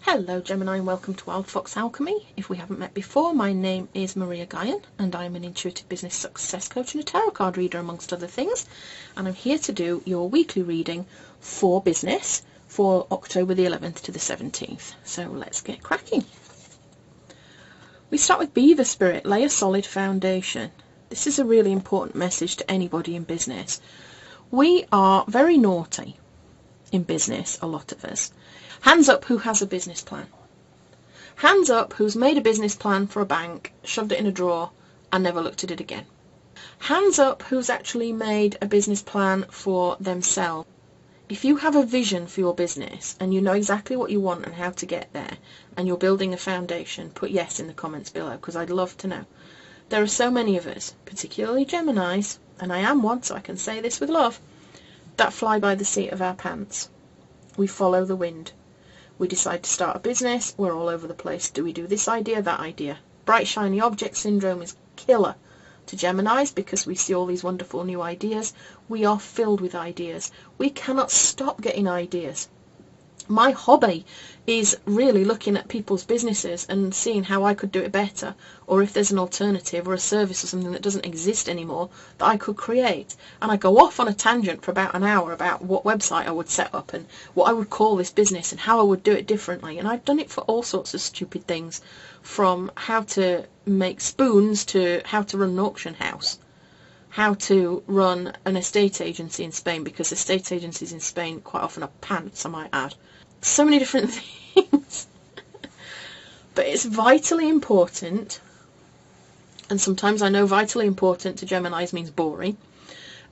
Hello Gemini and welcome to Wild Fox Alchemy. If we haven't met before, my name is Maria Gaian and I'm an intuitive business success coach and a tarot card reader amongst other things. And I'm here to do your weekly reading for business for October the 11th to the 17th. So let's get cracking. We start with Beaver Spirit, lay a solid foundation. This is a really important message to anybody in business. We are very naughty in business, a lot of us. Hands up who has a business plan. Hands up who's made a business plan for a bank, shoved it in a drawer and never looked at it again. Hands up who's actually made a business plan for themselves. If you have a vision for your business and you know exactly what you want and how to get there and you're building a foundation, put yes in the comments below because I'd love to know. There are so many of us, particularly Geminis, and I am one so I can say this with love, that fly by the seat of our pants. We follow the wind. We decide to start a business, we're all over the place. Do we do this idea, that idea? Bright shiny object syndrome is killer to Geminis because we see all these wonderful new ideas. We are filled with ideas. We cannot stop getting ideas. My hobby is really looking at people's businesses and seeing how I could do it better, or if there's an alternative or a service or something that doesn't exist anymore that I could create. And I go off on a tangent for about an hour about what website I would set up and what I would call this business and how I would do it differently. And I've done it for all sorts of stupid things, from how to make spoons to how to run an auction house, how to run an estate agency in Spain, because estate agencies in Spain quite often are pants, I might add. So many different things. But it's vitally important, and sometimes I know vitally important to Geminis means boring,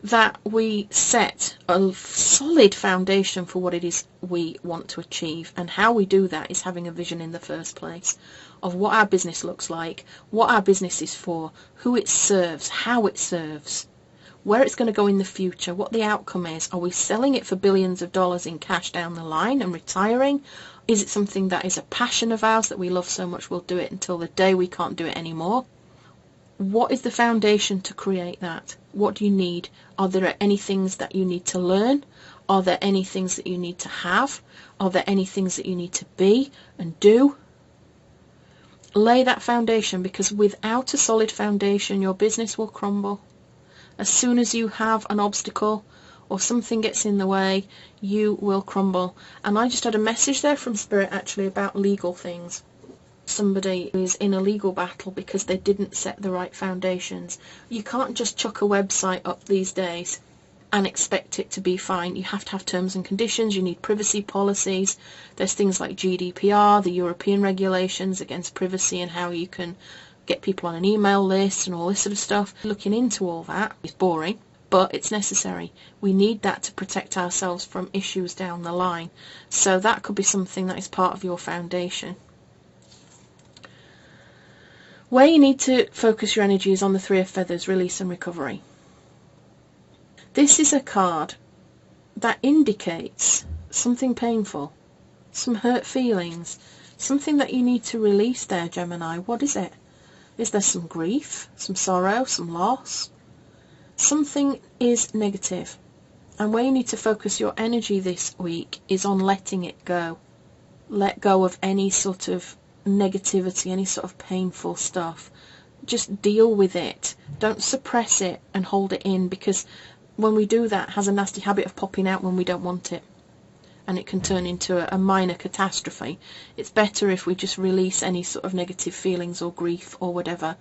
that we set a solid foundation for what it is we want to achieve. And how we do that is having a vision in the first place of what our business looks like, what our business is for, who it serves, how it serves, where it's going to go in the future, what the outcome is. Are we selling it for billions of dollars in cash down the line and retiring? Is it something that is a passion of ours that we love so much we'll do it until the day we can't do it anymore? What is the foundation to create that? What do you need? Are there any things that you need to learn? Are there any things that you need to have? Are there any things that you need to be and do? Lay that foundation, because without a solid foundation your business will crumble. As soon as you have an obstacle or something gets in the way, you will crumble. And I just had a message there from Spirit actually about legal things. Somebody is in a legal battle because they didn't set the right foundations. You can't just chuck a website up these days and expect it to be fine. You have to have terms and conditions. You need privacy policies. There's things like GDPR, the European regulations against privacy and how you can get people on an email list and all this sort of stuff. Looking into all that is boring, but it's necessary. We need that to protect ourselves from issues down the line. So that could be something that is part of your foundation. Where you need to focus your energy is on the Three of Feathers, release and recovery. This is a card that indicates something painful, some hurt feelings, something that you need to release there, Gemini. What is it? Is there some grief, some sorrow, some loss? Something is negative. And where you need to focus your energy this week is on letting it go. Let go of any sort of negativity, any sort of painful stuff. Just deal with it. Don't suppress it and hold it in, because when we do that, it has a nasty habit of popping out when we don't want it. And it can turn into a minor catastrophe. It's better if we just release any sort of negative feelings or grief or whatever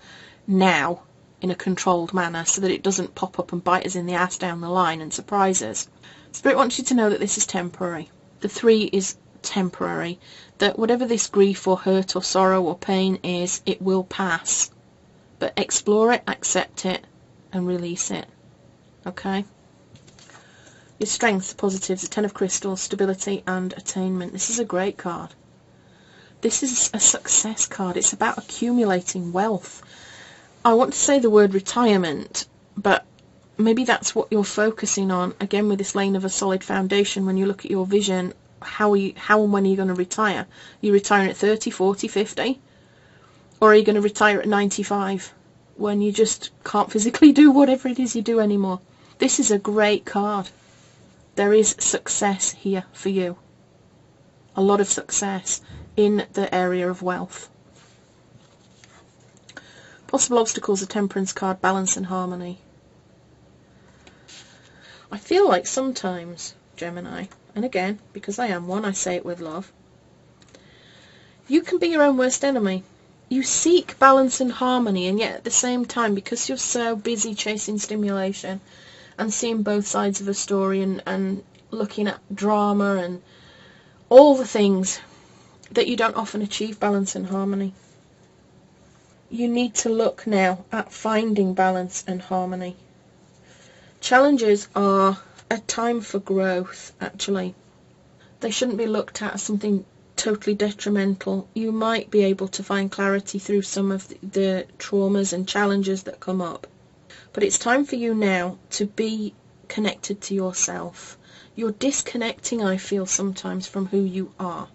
now in a controlled manner, so that it doesn't pop up and bite us in the ass down the line and surprise us. Spirit wants you to know that this is temporary. The 3 is temporary. That whatever this grief or hurt or sorrow or pain is, it will pass. But explore it, accept it, and release it. Okay? Your strengths, positives, the 10 of Crystals, stability and attainment. This is a great card. This is a success card. It's about accumulating wealth. I want to say the word retirement, but maybe that's what you're focusing on. Again, with this lane of a solid foundation, when you look at your vision, how and when are you going to retire? Are you retiring at 30, 40, 50? Or are you going to retire at 95 when you just can't physically do whatever it is you do anymore? This is a great card. There is success here for you. a lot of success in the area of wealth. Possible obstacles, a temperance card, balance and harmony. I feel like sometimes, Gemini, and again, because I am one, I say it with love, you can be your own worst enemy. You seek balance and harmony, and yet at the same time, because you're so busy chasing stimulation and seeing both sides of a story and looking at drama and all the things, that you don't often achieve balance and harmony. You need to look now at finding balance and harmony. Challenges are a time for growth, actually. They shouldn't be looked at as something totally detrimental. You might be able to find clarity through some of the traumas and challenges that come up. But it's time for you now to be connected to yourself. You're disconnecting, I feel, sometimes from who you are,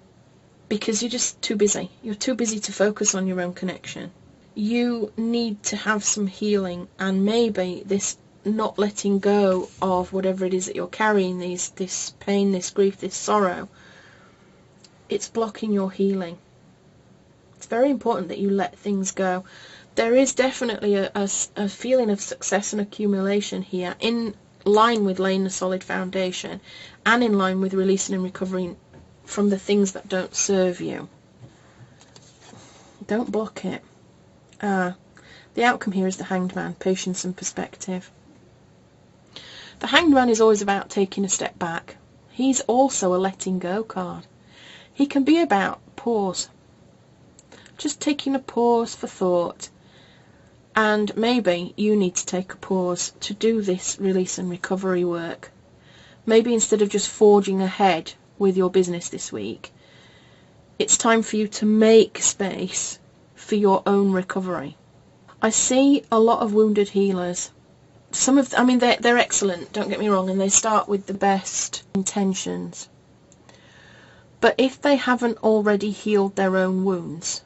because you're just too busy. You're too busy to focus on your own connection. You need to have some healing, and maybe this not letting go of whatever it is that you're carrying, this pain, this grief, this sorrow, it's blocking your healing. It's very important that you let things go. There is definitely a feeling of success and accumulation here, in line with laying a solid foundation and in line with releasing and recovering from the things that don't serve you. Don't block it. The outcome here is the Hanged Man, patience and perspective. The Hanged Man is always about taking a step back. He's also a letting go card. He can be about pause. Just taking a pause for thought. And maybe you need to take a pause to do this release and recovery work. Maybe instead of just forging ahead with your business this week, it's time for you to make space for your own recovery. I see a lot of wounded healers. They're excellent, don't get me wrong, and they start with the best intentions. But if they haven't already healed their own wounds,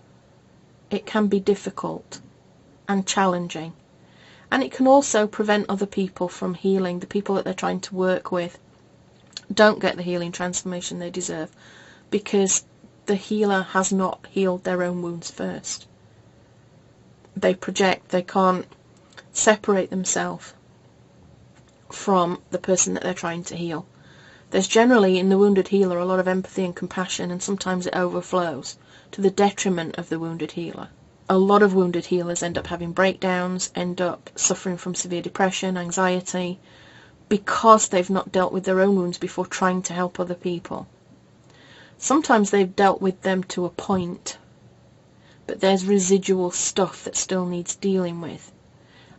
it can be difficult and challenging. And it can also prevent other people from healing. The people that they're trying to work with don't get the healing transformation they deserve, because the healer has not healed their own wounds first. They project, they can't separate themselves from the person that they're trying to heal. There's generally, in the wounded healer, a lot of empathy and compassion, and sometimes it overflows to the detriment of the wounded healer. A lot of wounded healers end up having breakdowns, end up suffering from severe depression, anxiety, because they've not dealt with their own wounds before trying to help other people. Sometimes they've dealt with them to a point, but there's residual stuff that still needs dealing with,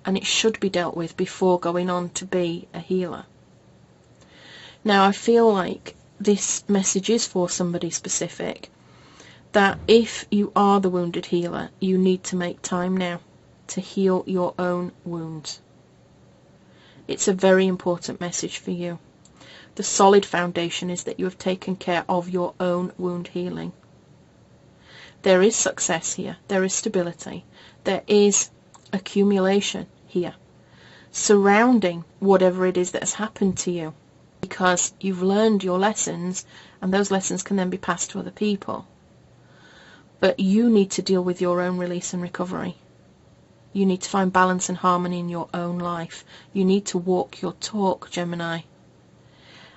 and it should be dealt with before going on to be a healer. Now, I feel like this message is for somebody specific, that if you are the wounded healer, you need to make time now to heal your own wounds. It's a very important message for you. The solid foundation is that you have taken care of your own wound healing. There is success here. There is stability. There is accumulation here, surrounding whatever it is that has happened to you, because you've learned your lessons, and those lessons can then be passed to other people. But you need to deal with your own release and recovery. You need to find balance and harmony in your own life. You need to walk your talk, Gemini.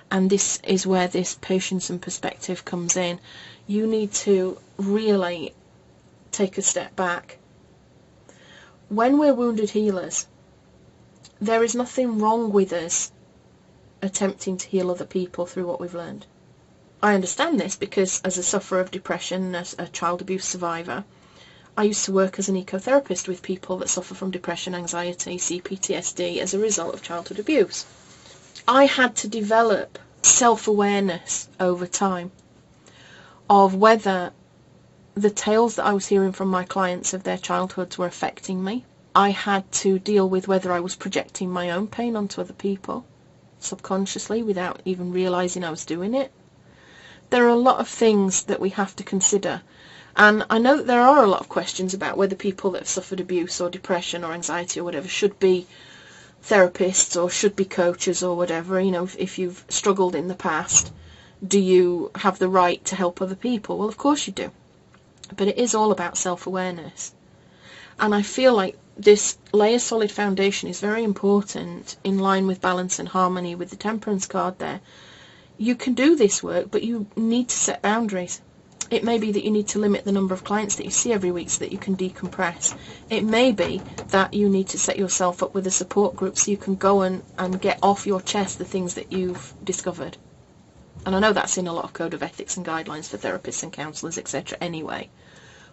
And this is where this patience and perspective comes in. You need to really take a step back. When we're wounded healers, there is nothing wrong with us attempting to heal other people through what we've learned. I understand this because as a sufferer of depression, as a child abuse survivor, I used to work as an ecotherapist with people that suffer from depression, anxiety, CPTSD as a result of childhood abuse. I had to develop self-awareness over time of whether the tales that I was hearing from my clients of their childhoods were affecting me. I had to deal with whether I was projecting my own pain onto other people subconsciously without even realizing I was doing it. There are a lot of things that we have to consider, and I know that there are a lot of questions about whether people that have suffered abuse or depression or anxiety or whatever should be therapists or should be coaches or whatever. You know, if you've struggled in the past, Do you have the right to help other people? Well, of course you do. But it is all about self-awareness. And I feel like this lay a solid foundation is very important, in line with balance and harmony with the temperance card there. You can do this work, but you need to set boundaries. It may be that you need to limit the number of clients that you see every week so that you can decompress. It may be that you need to set yourself up with a support group so you can go and get off your chest the things that you've discovered. And I know that's in a lot of code of ethics and guidelines for therapists and counsellors, etc. anyway.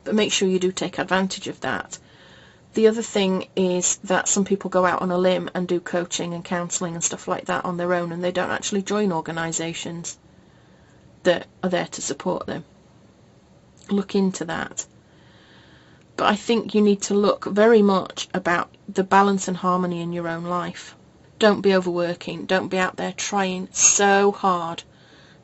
But make sure you do take advantage of that. The other thing is that some people go out on a limb and do coaching and counselling and stuff like that on their own, and they don't actually join organisations that are there to support them. Look into that. But I think you need to look very much about the balance and harmony in your own life. Don't be overworking. Don't be out there trying so hard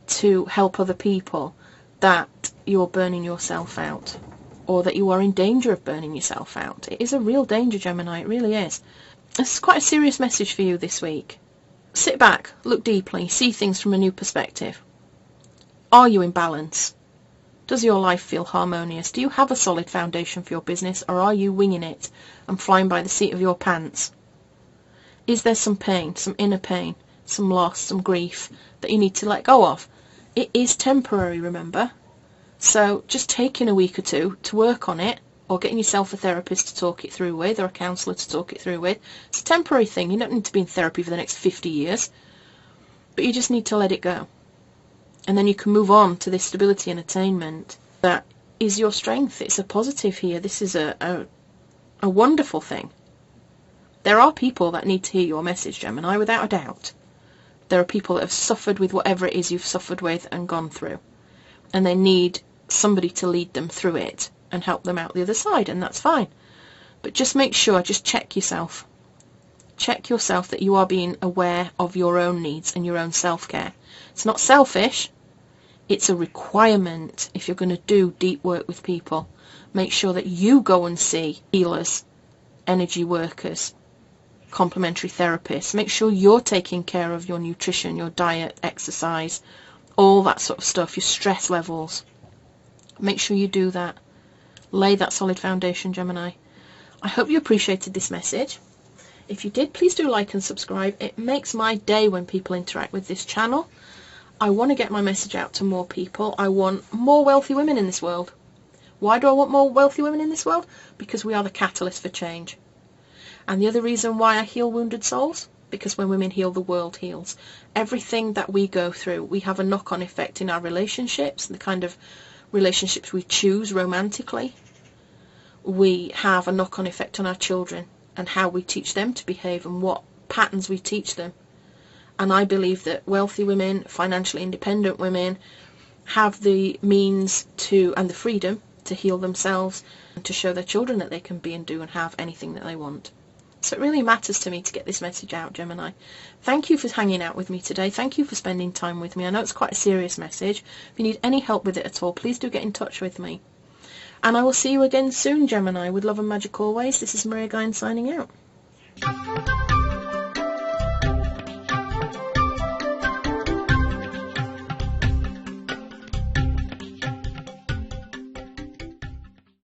to help other people that you're burning yourself out, or that you are in danger of burning yourself out. It is a real danger, Gemini. It really is. This is quite a serious message for you this week. Sit back, look deeply, see things from a new perspective. Are you in balance? Does your life feel harmonious? Do you have a solid foundation for your business, or are you winging it and flying by the seat of your pants? Is there some pain, some inner pain, some loss, some grief that you need to let go of? It is temporary, remember? So just taking a week or two to work on it, or getting yourself a therapist to talk it through with, or a counsellor to talk it through with, it's a temporary thing. You don't need to be in therapy for the next 50 years. But you just need to let it go. And then you can move on to this stability and attainment that is your strength. It's a positive here. This is a wonderful thing. There are people that need to hear your message, Gemini, without a doubt. There are people that have suffered with whatever it is you've suffered with and gone through. And they need somebody to lead them through it and help them out the other side, and that's fine. But just make sure, just check yourself. Check yourself that you are being aware of your own needs and your own self-care. It's not selfish. It's a requirement if you're going to do deep work with people. Make sure that you go and see healers, energy workers, complementary therapists. Make sure you're taking care of your nutrition, your diet, exercise, all that sort of stuff, your stress levels. Make sure you do that. Lay that solid foundation, Gemini. I hope you appreciated this message. If you did, please do like and subscribe. It makes my day when people interact with this channel. I want to get my message out to more people. I want more wealthy women in this world. Why do I want more wealthy women in this world? Because we are the catalyst for change. And the other reason why I heal wounded souls, because when women heal, the world heals. Everything that we go through, we have a knock-on effect in our relationships, the kind of relationships we choose romantically. We have a knock-on effect on our children and how we teach them to behave and what patterns we teach them. And I believe that wealthy women, financially independent women, have the means to, and the freedom to heal themselves and to show their children that they can be and do and have anything that they want. So it really matters to me to get this message out, Gemini. Thank you for hanging out with me today. Thank you for spending time with me. I know it's quite a serious message. If you need any help with it at all, please do get in touch with me. And I will see you again soon, Gemini. With love and magic always, this is Maria Gaian signing out.